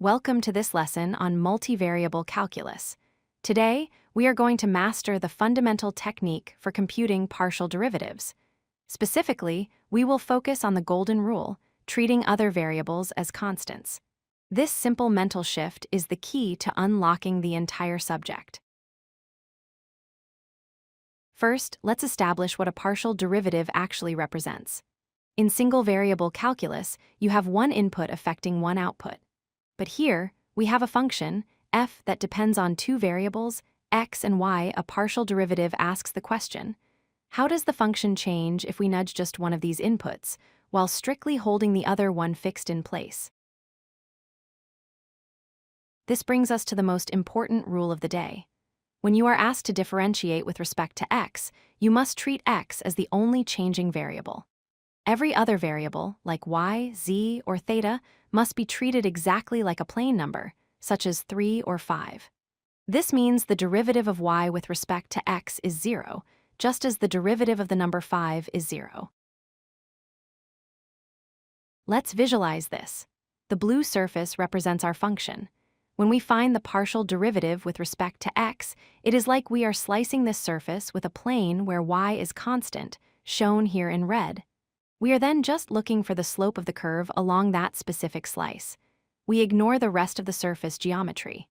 Welcome to this lesson on multivariable calculus. Today, we are going to master the fundamental technique for computing partial derivatives. Specifically, we will focus on the golden rule, treating other variables as constants. This simple mental shift is the key to unlocking the entire subject. First, let's establish what a partial derivative actually represents. In single-variable calculus, you have one input affecting one output. But here, we have a function, f, that depends on two variables, x and y. A partial derivative asks the question, how does the function change if we nudge just one of these inputs, while strictly holding the other one fixed in place? This brings us to the most important rule of the day. When you are asked to differentiate with respect to x, you must treat x as the only changing variable. Every other variable, like y, z, or theta, must be treated exactly like a plain number, such as 3 or 5. This means the derivative of y with respect to x is 0, just as the derivative of the number 5 is 0. Let's visualize this. The blue surface represents our function. When we find the partial derivative with respect to x, it is like we are slicing this surface with a plane where y is constant, shown here in red. We are then just looking for the slope of the curve along that specific slice. We ignore the rest of the surface geometry.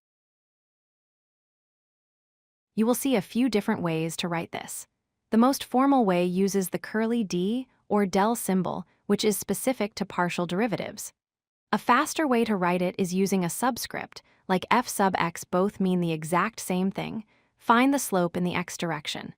You will see a few different ways to write this. The most formal way uses the curly d or del symbol, which is specific to partial derivatives. A faster way to write it is using a subscript, like f sub x. Both mean the exact same thing. Find the slope in the x direction.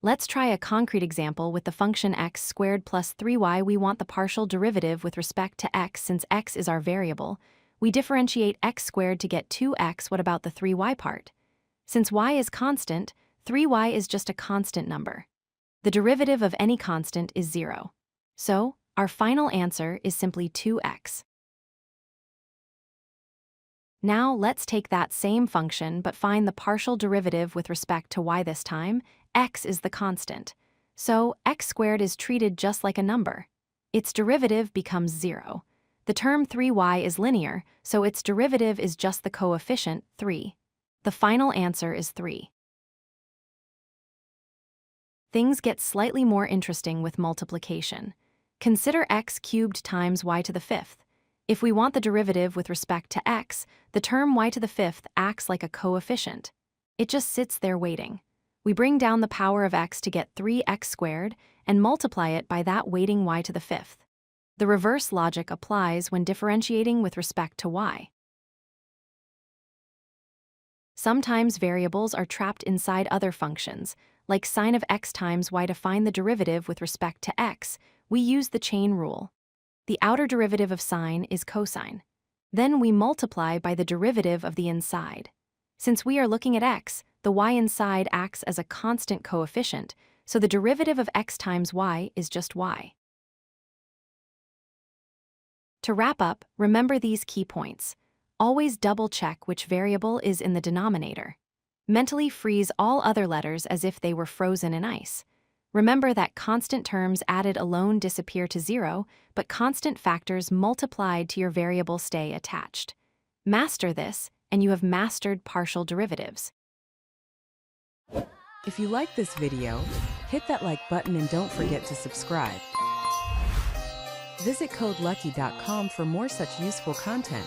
Let's try a concrete example with the function x squared plus 3y. We want the partial derivative with respect to x. Since x is our variable, we differentiate x squared to get 2x. What about the 3y part? Since y is constant, 3y is just a constant number. The derivative of any constant is 0. So, our final answer is simply 2x. Now let's take that same function but find the partial derivative with respect to y. This time, x is the constant. So x squared is treated just like a number. Its derivative becomes 0. The term 3y is linear, so its derivative is just the coefficient, 3. The final answer is 3. Things get slightly more interesting with multiplication. Consider x cubed times y to the fifth. If we want the derivative with respect to x, the term y to the fifth acts like a coefficient. It just sits there waiting. We bring down the power of x to get 3x squared and multiply it by that weighting y to the fifth. The reverse logic applies when differentiating with respect to y. Sometimes variables are trapped inside other functions, like sine of x times y. To find the derivative with respect to x, we use the chain rule. The outer derivative of sine is cosine. Then we multiply by the derivative of the inside. Since we are looking at x, the y inside acts as a constant coefficient, so the derivative of x times y is just y. To wrap up, remember these key points. Always double-check which variable is in the denominator. Mentally freeze all other letters as if they were frozen in ice. Remember that constant terms added alone disappear to 0, but constant factors multiplied to your variable stay attached. Master this, and you have mastered partial derivatives. If you like this video, hit that like button and don't forget to subscribe. Visit codelucky.com for more such useful content.